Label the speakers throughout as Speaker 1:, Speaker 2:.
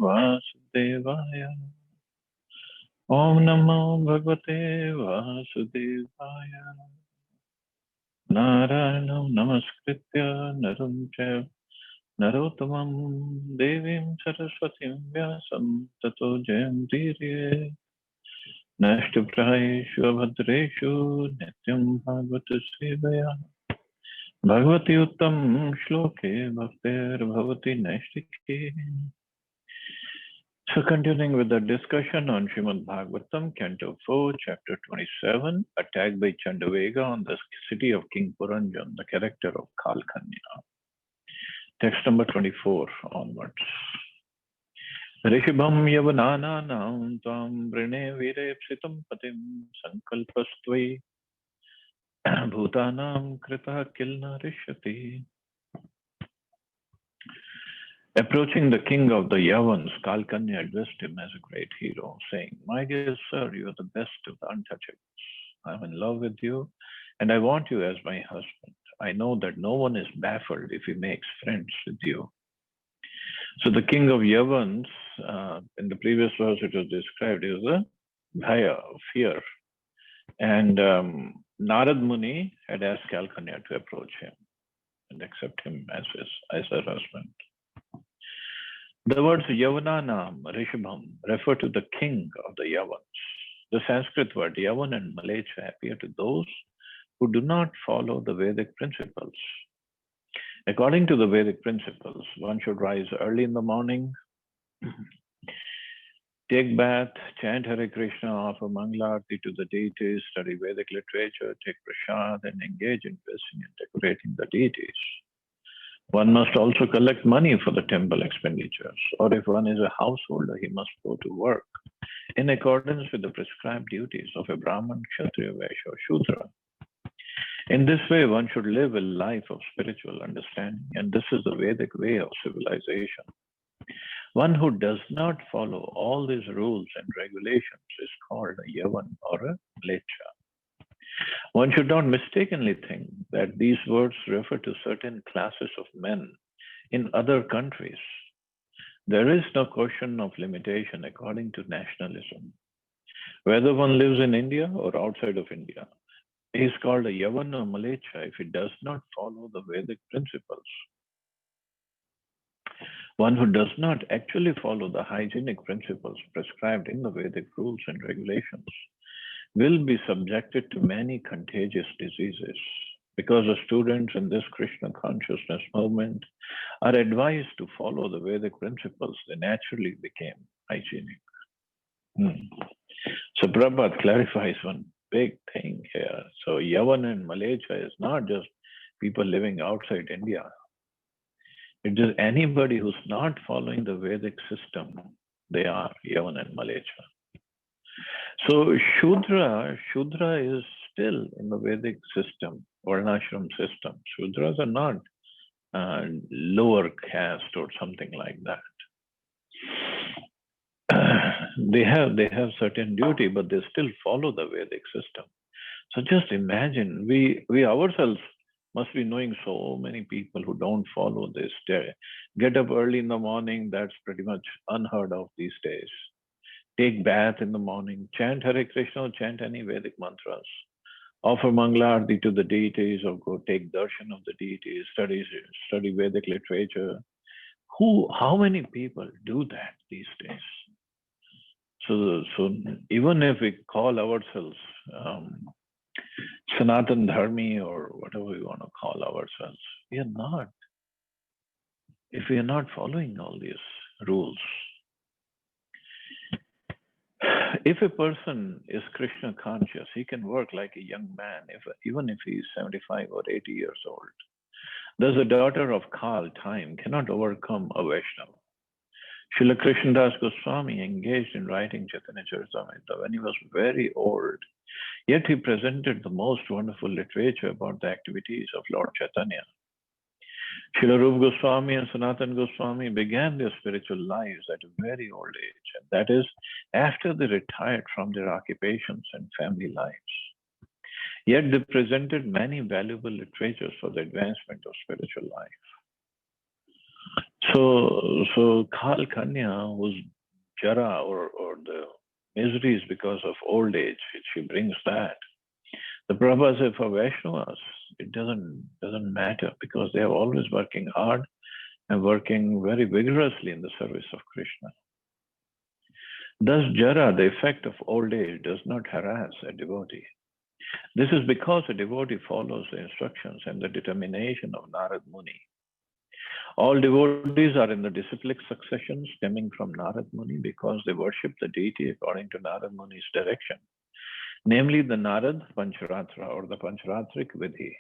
Speaker 1: Vasudevaya. Om Namo Bhagavate Vasudevaya. Narayanam Namaskritya Naram Chaiva Narottamam Devim Saraswatim Vyasam Tato Jayamtirye Nashtuprayeshu Abhadreshu Nityam Bhagavata Sevaya Bhagavati Uttam Shloke Bhaktir Bhavati Naistike. So continuing with the discussion on Srimad Bhagavatam, Canto 4, Chapter 27, attack by Chandavega on the city of King Puranjan, the character of Kalkanya. Text number 24 onwards. Rishibham yavananam tam vrine virepsitam patim sankalpastvai bhutanam krita kilna rishyati. Approaching the king of the Yavans, Kalkanya addressed him as a great hero, saying, "My dear sir, you are the best of the untouchables. I am in love with you, and I want you as my husband. I know that no one is baffled if he makes friends with you." So the king of Yavans, in the previous verse it was described, he was a bhaya, fear. And Narad Muni had asked Kalkanya to approach him and accept him as her husband. The words Yavananam, Rishabham, refer to the king of the Yavans. The Sanskrit word Yavan and Malecha appear to those who do not follow the Vedic principles. According to the Vedic principles, one should rise early in the morning, take bath, chant Hare Krishna, offer Mangalarti to the deities, study Vedic literature, take prasad, and engage in blessing and decorating the deities. One must also collect money for the temple expenditures, or if one is a householder, he must go to work in accordance with the prescribed duties of a Brahman, Kshatriya, Vaishya, or Shudra. In this way, one should live a life of spiritual understanding, and this is the Vedic way of civilization. One who does not follow all these rules and regulations is called a Yavan or a Mlecha. One should not mistakenly think that these words refer to certain classes of men in other countries. There is no question of limitation according to nationalism. Whether one lives in India or outside of India, he is called a Yavan or Malecha if he does not follow the Vedic principles. One who does not actually follow the hygienic principles prescribed in the Vedic rules and regulations will be subjected to many contagious diseases. Because the students in this Krishna consciousness movement are advised to follow the Vedic principles, they naturally became hygienic. So Prabhupada clarifies one big thing here. So Yavan and Malecha is not just people living outside India. It is anybody who's not following the Vedic system, they are Yavan and Malecha. So Shudra is still in the Vedic system, Varnashram system. Shudras are not lower caste or something like that. They have certain duty, but they still follow the Vedic system. So just imagine, we ourselves must be knowing so many people who don't follow this. Get up early in the morning, that's pretty much unheard of these days. Take bath in the morning, chant Hare Krishna, or chant any Vedic mantras. Offer Mangalarti to the deities, or go take darshan of the deities, study Vedic literature. How many people do that these days? So even if we call ourselves Sanatan Dharmi or whatever we want to call ourselves, we are not. If we are not following all these rules. If a person is Krishna conscious, he can work like a young man, even if he is 75 or 80 years old. Thus, the daughter of Kal, time, cannot overcome a Vaishnava. Srila Krishnadas Goswami engaged in writing Chaitanya Charitamrita when he was very old. Yet he presented the most wonderful literature about the activities of Lord Chaitanya. Srila Rupa Goswami and Sanatan Goswami began their spiritual lives at a very old age, and that is after they retired from their occupations and family lives. Yet they presented many valuable literatures for the advancement of spiritual life. So Kal Kanya, whose jara or the miseries because of old age, she brings that. The Prabhupada said for Vaishnavas, it doesn't matter because they are always working hard and working very vigorously in the service of Krishna. Thus, jara, the effect of old age, does not harass a devotee. This is because a devotee follows the instructions and the determination of Narad Muni. All devotees are in the disciplic succession stemming from Narad Muni because they worship the deity according to Narad Muni's direction, namely the Narad Pancharatra or the Pancharatrik Vidhi.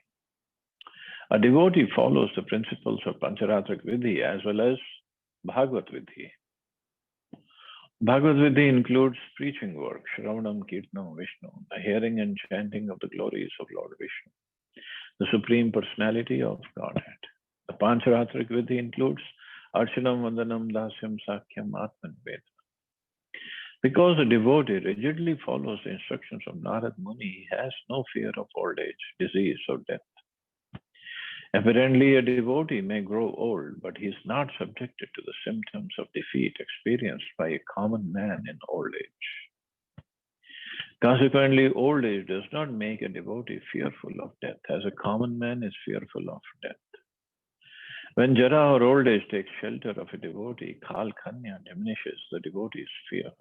Speaker 1: A devotee follows the principles of Pancharatrik Vidhi as well as Bhagavad Vidhi. Bhagavad Vidhi includes preaching work, Shravanam, Kirtanam, Vishnu, the hearing and chanting of the glories of Lord Vishnu, the Supreme Personality of Godhead. The Pancharatrik Vidhi includes Archanam, Vandanam, Dasyam, Sakhyam, Atman, Vedana. Because a devotee rigidly follows the instructions of Narad Muni, he has no fear of old age, disease, or death. Apparently, a devotee may grow old, but he is not subjected to the symptoms of defeat experienced by a common man in old age. Consequently, old age does not make a devotee fearful of death, as a common man is fearful of death. When jara or old age takes shelter of a devotee, Kal Kanya diminishes the devotee's fear.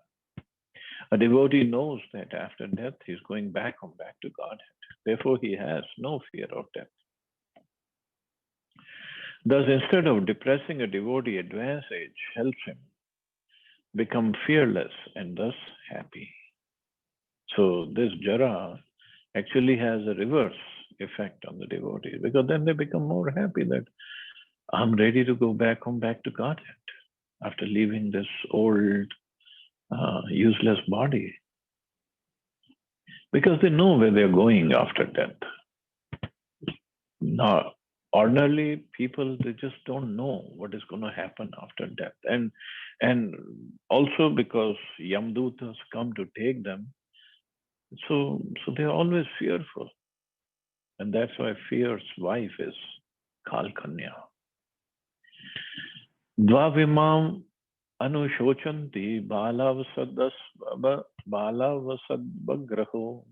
Speaker 1: A devotee knows that after death he is going back to Godhead. Therefore, he has no fear of death. Thus, instead of depressing a devotee, advanced age helps him become fearless and thus happy. So this jara actually has a reverse effect on the devotee because then they become more happy that I'm ready to go back to Godhead after leaving this old, useless body. Because they know where they're going after death. Now, ordinarily, people, they just don't know what is going to happen after death. And also because Yamdutas come to take them, so they're always fearful. And that's why fear's wife is Kal Kanya. Dvavimam anushochanti balavasadbagraho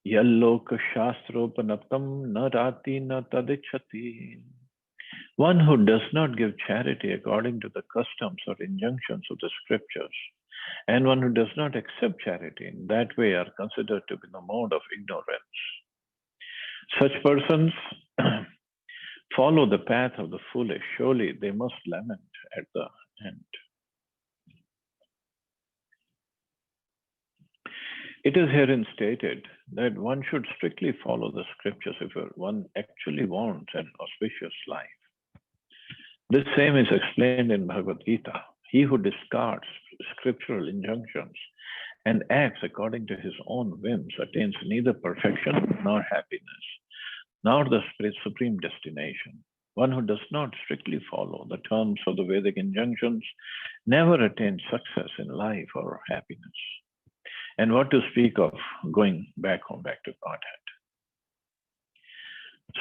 Speaker 1: yalloka shastropanaptam na rati na tadichati. One who does not give charity according to the customs or injunctions of the scriptures, and one who does not accept charity in that way are considered to be in the mode of ignorance. Such persons follow the path of the foolish. Surely they must lament at the end. It is herein stated that one should strictly follow the scriptures if one actually wants an auspicious life. This same is explained in Bhagavad Gita. He who discards scriptural injunctions and acts according to his own whims attains neither perfection nor happiness, nor the supreme destination. One who does not strictly follow the terms of the Vedic injunctions never attains success in life or happiness. And what to speak of going back to Godhead.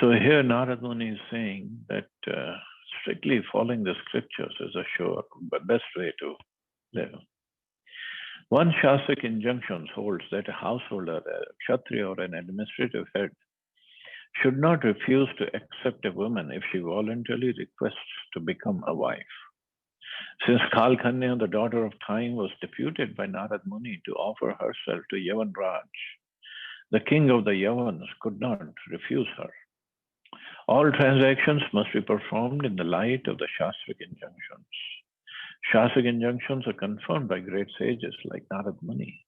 Speaker 1: So here Narad Muni is saying that strictly following the scriptures is a sure best way to live. One Shastric injunction holds that a householder, a Kshatriya or an administrative head should not refuse to accept a woman if she voluntarily requests to become a wife. Since Kal Kanya, the daughter of time, was deputed by Narad Muni to offer herself to Yavan Raj, the king of the Yavans could not refuse her. All transactions must be performed in the light of the Shastric injunctions. Shastric injunctions are confirmed by great sages like Narad Muni.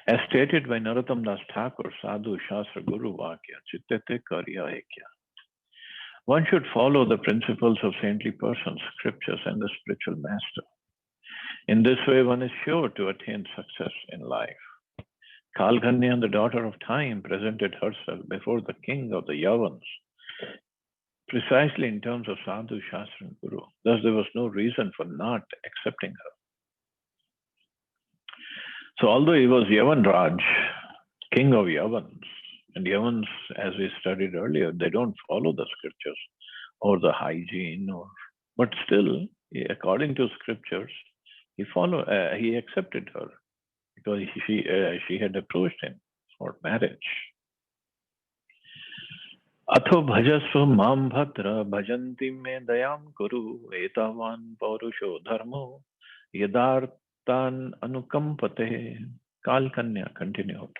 Speaker 1: As stated by Narottam Das Thakur, Sadhu Shastra Guru Vakya, Chittete Karya Ekya. One should follow the principles of saintly persons, scriptures, and the spiritual master. In this way, one is sure to attain success in life. Kal Kanya, the daughter of time, presented herself before the king of the Yavans, precisely in terms of Sadhu, Shastra, and Guru. Thus, there was no reason for not accepting her. So, although he was Yavan Raj, king of Yavans, and Yavans, as we studied earlier, they don't follow the scriptures or the hygiene or But still, according to scriptures, he accepted her because she had approached him for marriage. अथो भजस्व माम भद्र भजन्ति मे दयाम कुरु एतावान पौरुषो धर्मो यदार्तान अनुकंपते. Kal Kanya continued,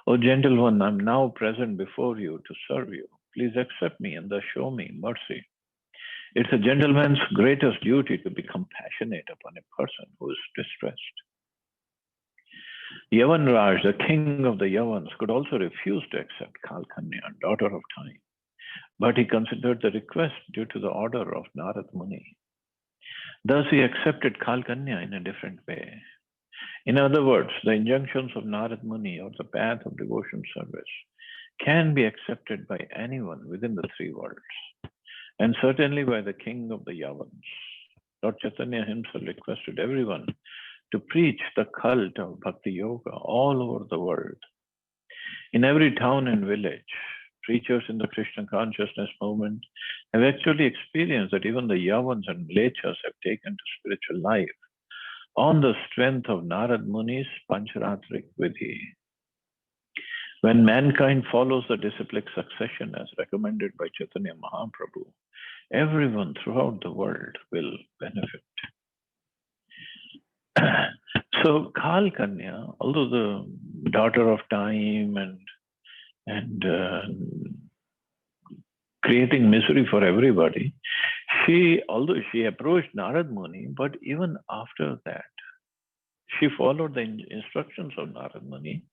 Speaker 1: O gentle one, I am now present before you to serve you. Please accept me and thus show me mercy. It's a gentleman's greatest duty to be compassionate upon a person who is distressed. Yavanraj, the king of the Yavans, could also refuse to accept Kal Kanya, daughter of time. But he considered the request due to the order of Narad Muni. Thus he accepted Kal Kanya in a different way. In other words, the injunctions of Narad Muni or the path of devotion service can be accepted by anyone within the three worlds, and certainly by the king of the Yavans. Lord Chaitanya himself requested everyone to preach the cult of Bhakti Yoga all over the world. In every town and village, preachers in the Krishna consciousness movement have actually experienced that even the Yavans and Mlechas have taken to spiritual life on the strength of Narad Muni's Pancharatrik Vidhi. When mankind follows the disciplic succession as recommended by Chaitanya Mahaprabhu, everyone throughout the world will benefit. So Kal Kanya, although the daughter of time and creating misery for everybody, although she approached Narad Muni, but even after that, she followed the instructions of Narad Muni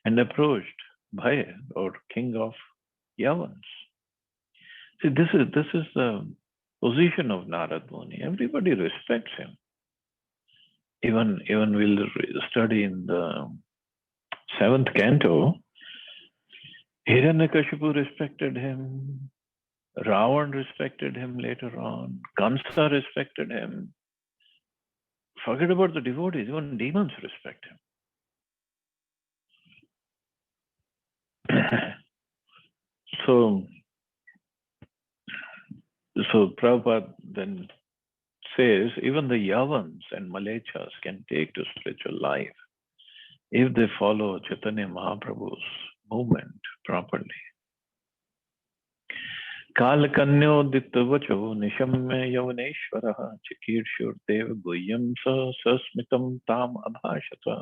Speaker 1: and approached Bhaya, or king of Yavans. See, this is the position of Narad Muni. Everybody respects him. Even we'll study in the 7th canto, Hiranyakashipu respected him, Ravan respected him later on, Kamsa respected him. Forget about the devotees, even demons respect him. So Prabhupada then says even the Yavans and Malechas can take to spiritual life if they follow Chaitanya Mahaprabhu's movement properly. Kalakanyodittavacho nishamya yavaneshvaraha chikirshurdev guhyam sasmitam tam abhashata.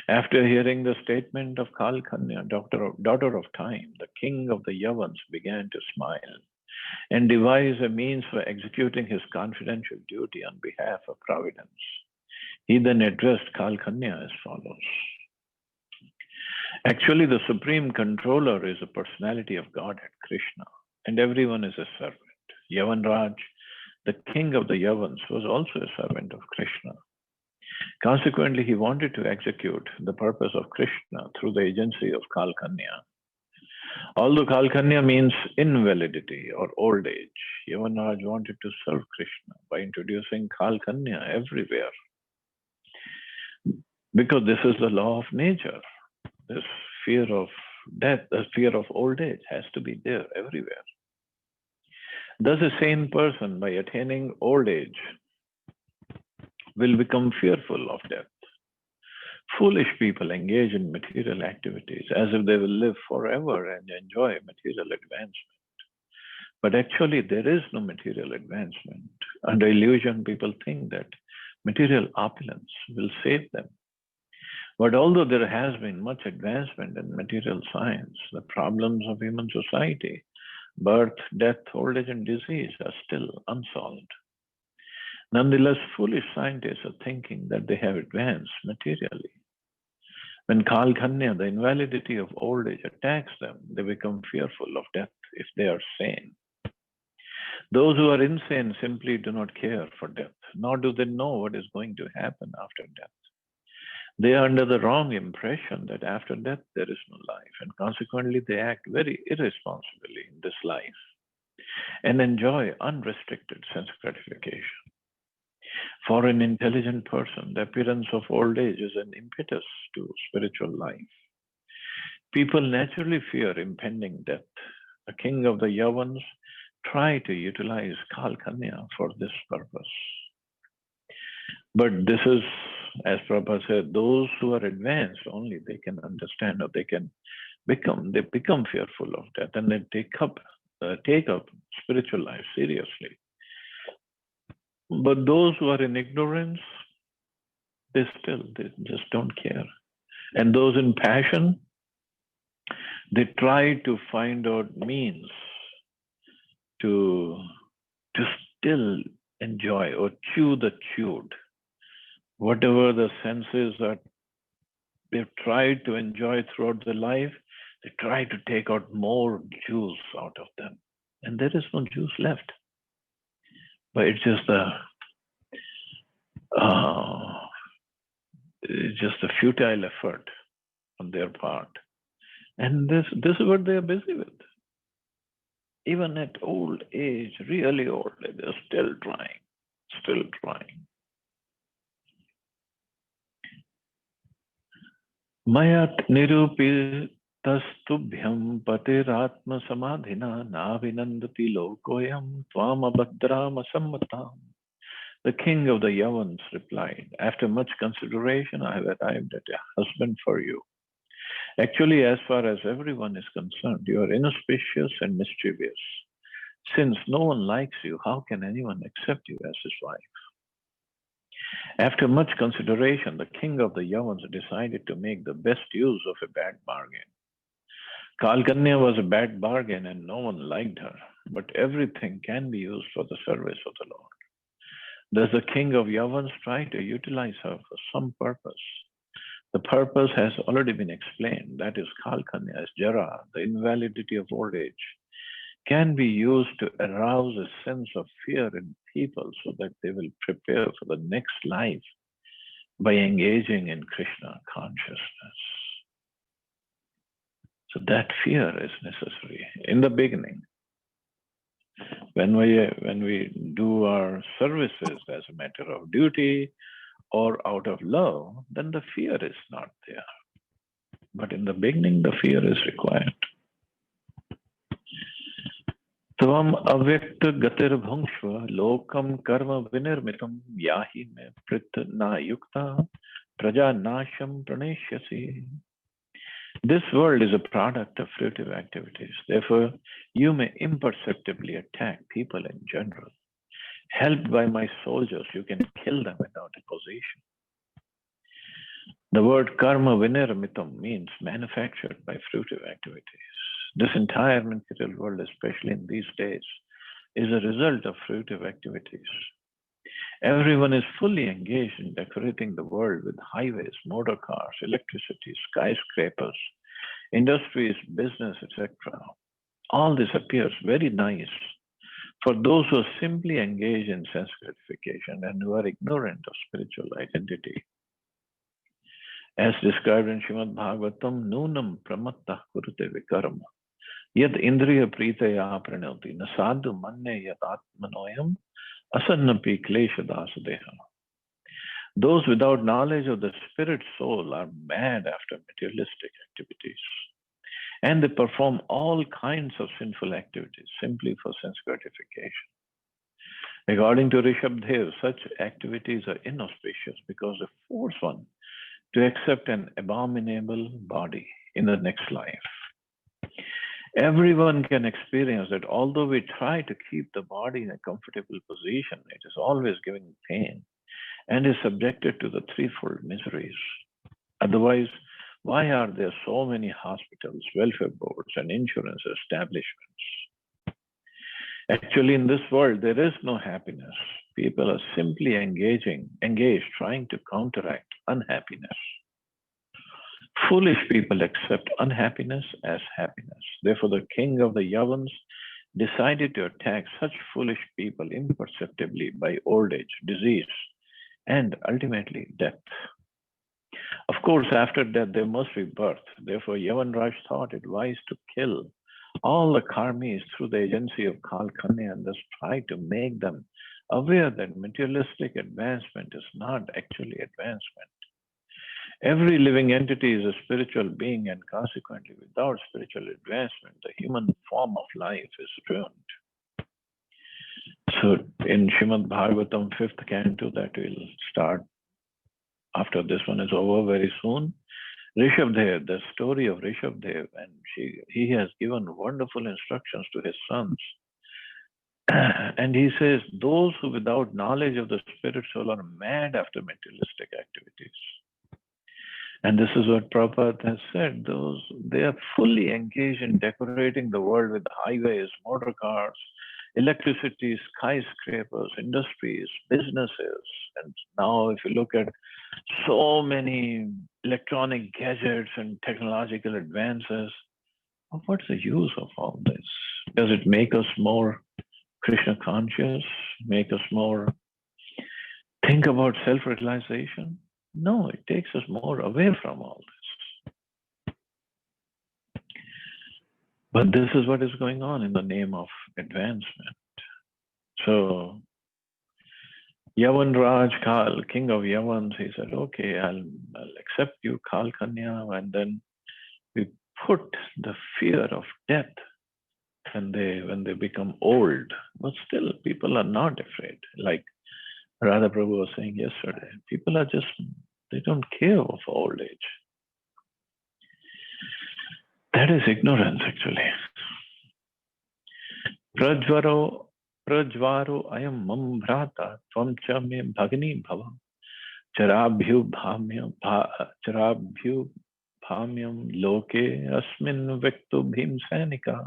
Speaker 1: After hearing the statement of Kal Kanya, daughter of time, the king of the Yavans began to smile and devise a means for executing his confidential duty on behalf of Providence. He then addressed Kal Kanya as follows. Actually, the Supreme Controller is a personality of Godhead, Krishna, and everyone is a servant. Yavanraj, the king of the Yavans, was also a servant of Krishna. Consequently, he wanted to execute the purpose of Krishna through the agency of Kal Kanya. Although Kal Kanya means invalidity or old age, Yavanraj wanted to serve Krishna by introducing Kal Kanya everywhere. Because this is the law of nature. This fear of death, the fear of old age has to be there everywhere. Thus, a sane person, by attaining old age, will become fearful of death. Foolish people engage in material activities as if they will live forever and enjoy material advancement. But actually, there is no material advancement. Under illusion, people think that material opulence will save them. But although there has been much advancement in material science, the problems of human society, birth, death, old age, and disease are still unsolved. Nonetheless, foolish scientists are thinking that they have advanced materially. When Kal Kanya, the invalidity of old age, attacks them, they become fearful of death if they are sane. Those who are insane simply do not care for death, nor do they know what is going to happen after death. They are under the wrong impression that after death there is no life, and consequently they act very irresponsibly in this life and enjoy unrestricted sense gratification. For an intelligent person, the appearance of old age is an impetus to spiritual life. People naturally fear impending death. The king of the Yavans try to utilize Kalkanya for this purpose. But this is, as Prabhupada said, those who are advanced only they can understand, or they become fearful of death, and they take up spiritual life seriously. But those who are in ignorance, they just don't care. And those in passion, they try to find out means to still enjoy or chew the chewed. Whatever the senses that they've tried to enjoy throughout their life, they try to take out more juice out of them. And there is no juice left. But it's just a futile effort on their part. And this is what they are busy with. Even at old age, really old, they're still trying. Mayat nirupitastubhyam patiratma samadhina navinandati lokoyam tvam abhadram asammatam. The king of the Yavans replied, after much consideration, I have arrived at a husband for you. Actually, as far as everyone is concerned, you are inauspicious and mischievous. Since no one likes you, how can anyone accept you as his wife? After much consideration, the king of the Yavans decided to make the best use of a bad bargain. Kalkanya was a bad bargain and no one liked her, but everything can be used for the service of the Lord. Does the king of Yavans try to utilize her for some purpose? The purpose has already been explained. That is, Kalkanya, as Jara, the invalidity of old age, can be used to arouse a sense of fear in people so that they will prepare for the next life by engaging in Krishna consciousness. So that fear is necessary in the beginning. When we do our services as a matter of duty or out of love, then the fear is not there. But in the beginning, the fear is required. Tvam avyakta gatir bhungshva lokam karma vinirmitam yahi me prit na yukta praja nasham praneshyasi. This world is a product of fruitive activities. Therefore, you may imperceptibly attack people in general. Helped by my soldiers, you can kill them without opposition. The word karma vinirmitam means manufactured by fruitive activities. This entire material world, especially in these days, is a result of fruitive activities. Everyone is fully engaged in decorating the world with highways, motor cars, electricity, skyscrapers, industries, business, etc. All this appears very nice for those who are simply engaged in sense gratification and who are ignorant of spiritual identity. As described in Srimad Bhagavatam, Nunam pramattah kurute vikarma. Yad indriya pritaya pranoti nasadu manne yat atmanoyam asannapi klesha dasadeha. Those without knowledge of the spirit soul are mad after materialistic activities. And they perform all kinds of sinful activities simply for sense gratification. According to Rishabdev, such activities are inauspicious because they force one to accept an abominable body in the next life. Everyone can experience that although we try to keep the body in a comfortable position, it is always giving pain and is subjected to the threefold miseries. Otherwise, why are there so many hospitals, welfare boards, and insurance establishments? Actually, in this world, there is no happiness. People are simply engaged, trying to counteract unhappiness. Foolish people accept unhappiness as happiness. Therefore, the king of the Yavans decided to attack such foolish people imperceptibly by old age, disease, and ultimately death. Of course, after death, there must be birth. Therefore, Yavanraj thought it wise to kill all the karmis through the agency of Kalkanya and thus try to make them aware that materialistic advancement is not actually advancement. Every living entity is a spiritual being, and consequently, without spiritual advancement, the human form of life is ruined. So in Srimad Bhagavatam, 5th canto, that will start after this one is over very soon. Rishabdev, the story of Rishabdev, and he has given wonderful instructions to his sons. And he says, those who without knowledge of the spirit soul are mad after materialistic activities. And this is what Prabhupada has said. They are fully engaged in decorating the world with highways, motor cars, electricity, skyscrapers, industries, businesses. And now if you look at so many electronic gadgets and technological advances, what's the use of all this? Does it make us more Krishna conscious, make us more think about self-realization? No, it takes us more away from all this. But this is what is going on in the name of advancement. So Yavan Raj Kal, king of Yavans, he said, okay, I'll accept you, Kal Kanya, and then we put the fear of death when they become old. But still, people are not afraid. Like Radha Prabhu was saying yesterday, people are just, they don't care of old age. That is ignorance, actually. Prajvaro ayam mam bhrata tvam cha me bhagni bhava charabhyu bhamyam loke asmin viktu bhim sanika.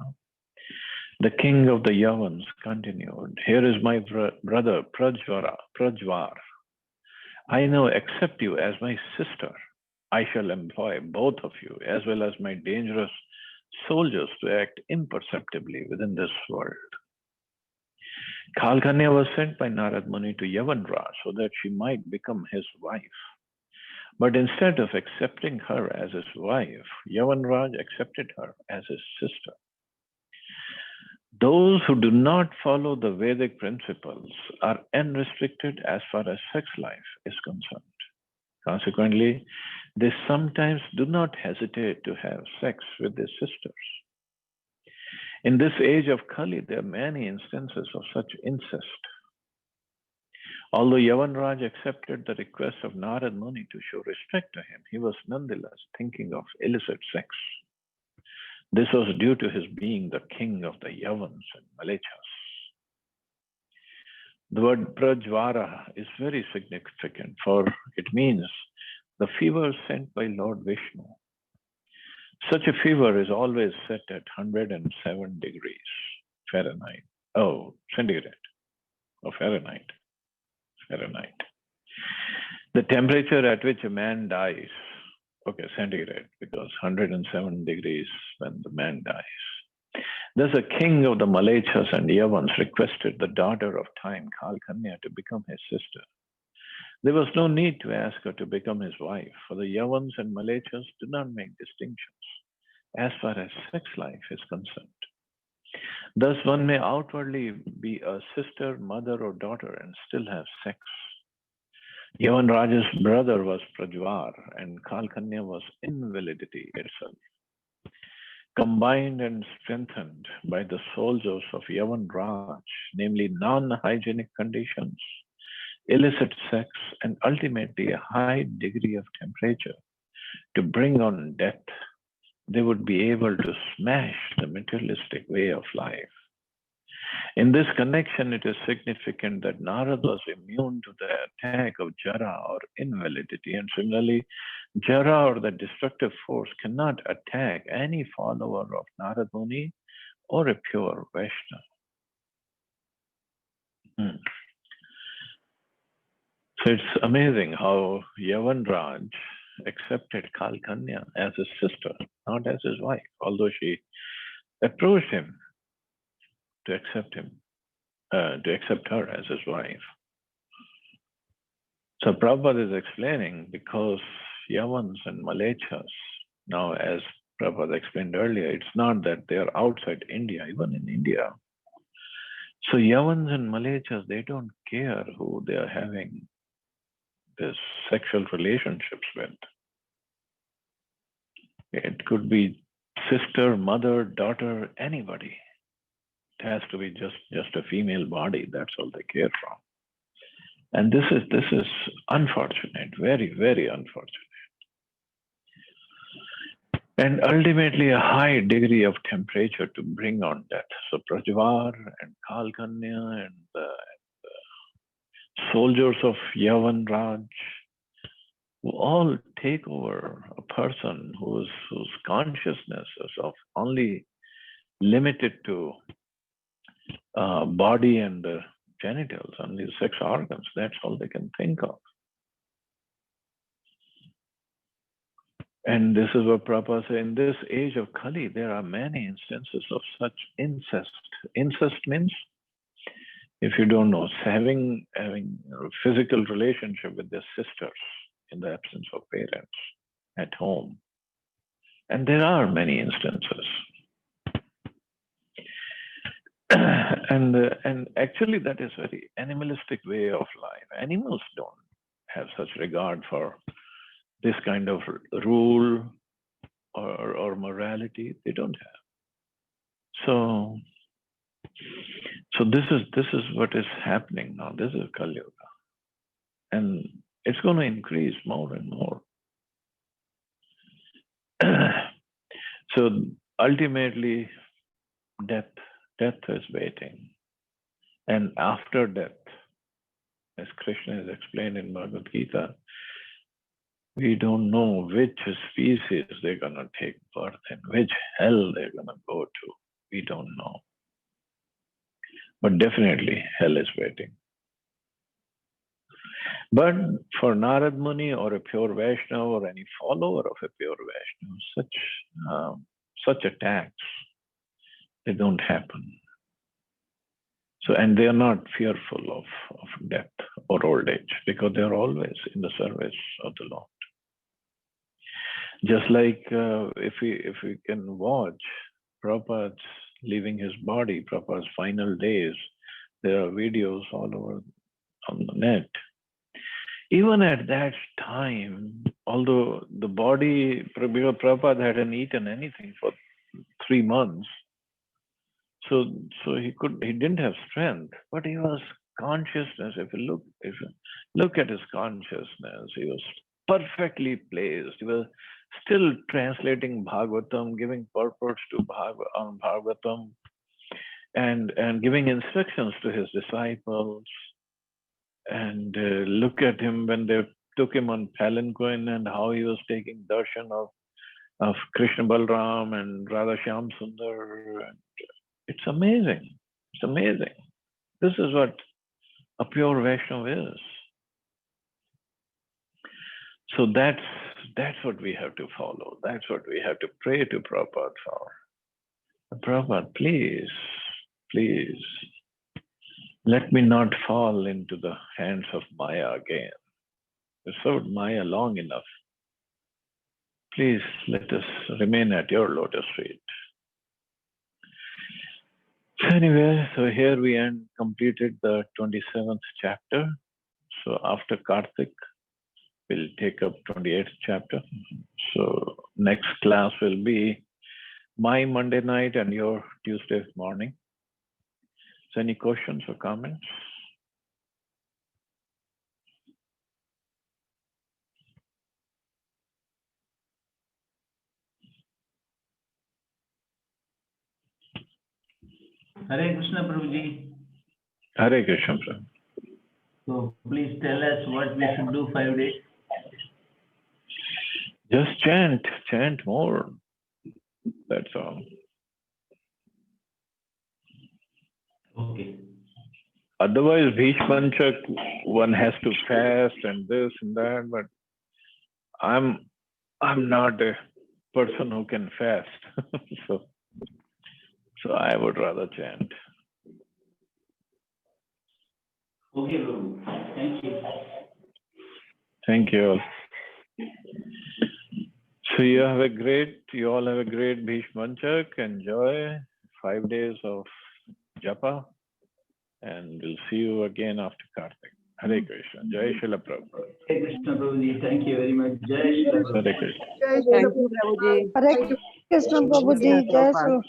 Speaker 1: The king of the Yavans continued, here is my brother Prajvar. I now accept you as my sister. I shall employ both of you as well as my dangerous soldiers to act imperceptibly within this world. Kalkanya was sent by Narad Muni to Yavanraj so that she might become his wife. But instead of accepting her as his wife, Yavanraj accepted her as his sister. Those who do not follow the Vedic principles are unrestricted as far as sex life is concerned. Consequently, they sometimes do not hesitate to have sex with their sisters. In this age of Kali, there are many instances of such incest. Although Yavanraj accepted the request of Narad Muni to show respect to him, he was nonetheless thinking of illicit sex. This was due to his being the king of the Yavans and Malechas. The word Prajvara is very significant, for it means the fever sent by Lord Vishnu. Such a fever is always set at 107 degrees Fahrenheit. Oh, centigrade. Or Fahrenheit. The temperature at which a man dies, okay, centigrade, because 107 degrees when the man dies. Thus, a king of the Malechas and Yavans requested the daughter of time, Kalkanya, to become his sister. There was no need to ask her to become his wife, for the Yavans and Malechas do not make distinctions as far as sex life is concerned. Thus, one may outwardly be a sister, mother, or daughter and still have sex. Yavanraj's brother was Prajvar, and Kalkanya was invalidity itself. Combined and strengthened by the soldiers of Yavanraj, namely non-hygienic conditions, illicit sex, and ultimately a high degree of temperature to bring on death, they would be able to smash the materialistic way of life. In this connection, it is significant that Narad was immune to the attack of Jara or invalidity, and similarly, Jara or the destructive force cannot attack any follower of Narad Muni or a pure Vaishnava. So it's amazing how Yavanraj accepted Kalkanya as his sister, not as his wife, although she approached him to accept her as his wife. So Prabhupada is explaining, because Yavans and Malechas, now as Prabhupada explained earlier, it's not that they are outside India, even in India. So Yavans and Malechas, they don't care who they are having this sexual relationships with. It could be sister, mother, daughter, anybody. It has to be just a female body. That's all they care from. And this is unfortunate, very, very unfortunate. And ultimately a high degree of temperature to bring on death. So Prajvar and Kalkanya and the soldiers of Yavan Raj who all take over a person whose consciousness is of only limited to body and genitals, only sex organs. That's all they can think of. And this is what Prabhupada said, in this age of Kali, there are many instances of such incest. Incest means, if you don't know, having a physical relationship with their sisters in the absence of parents at home. And there are many instances. And actually that is a very animalistic way of life. Animals don't have such regard for this kind of rule or morality. They don't have. So this is what is happening now. This is Kali Yuga. And it's going to increase more and more. So ultimately, death is waiting. And after death, as Krishna has explained in Bhagavad Gita, we don't know which species they're going to take birth in, which hell they're going to go to. We don't know. But definitely, hell is waiting. But for Narad Muni or a pure Vaishnava or any follower of a pure Vaishnava, such attacks, they don't happen. So, and they are not fearful of death or old age because they are always in the service of the Lord. Just like if we can watch Prabhupada's leaving his body, Prabhupada's final days, there are videos all over on the net. Even at that time, although the body, because Prabhupada hadn't eaten anything for 3 months, so he didn't have strength, but he was consciousness. If you look at his consciousness, he was perfectly placed. He was still translating Bhagavatam, giving purpose to Bhagavatam, and giving instructions to his disciples. And look at him when they took him on palanquin and how he was taking darshan of Krishna Balram and Radha Shyam Sundar. It's amazing. It's amazing. This is what a pure Vaishnava is. So that's what we have to follow. That's what we have to pray to Prabhupada for. Prabhupada, please, let me not fall into the hands of Maya again. We served Maya long enough. Please let us remain at your lotus feet. So anyway, so here we completed the 27th chapter. So after Kartik, we'll take up 28th chapter. So next class will be my Monday night and your Tuesday morning. So any questions or comments?
Speaker 2: Hare Krishna Prabhuji.
Speaker 1: Hare Krishna Prabhu.
Speaker 2: So please tell us what we should do 5 days.
Speaker 1: Just chant more. That's all.
Speaker 2: Okay.
Speaker 1: Otherwise, Bhishmanchak, one has to fast and this and that, but I'm not a person who can fast. So I would rather chant.
Speaker 2: Okay, Prabhu. Thank you.
Speaker 1: Thank you all. So you all have a great Bhishmanchak. Enjoy 5 days of japa. And we'll see you again after Kartik. Hare Krishna. Jai Srila Prabhupada.
Speaker 2: Hare Krishna Prabhuji. Thank you very much. Jai Srila Prabhupada.
Speaker 1: Hare Krishna.
Speaker 3: Thank you, Prabhuji.
Speaker 4: Hare Krishna Prabhuji, Jai Shri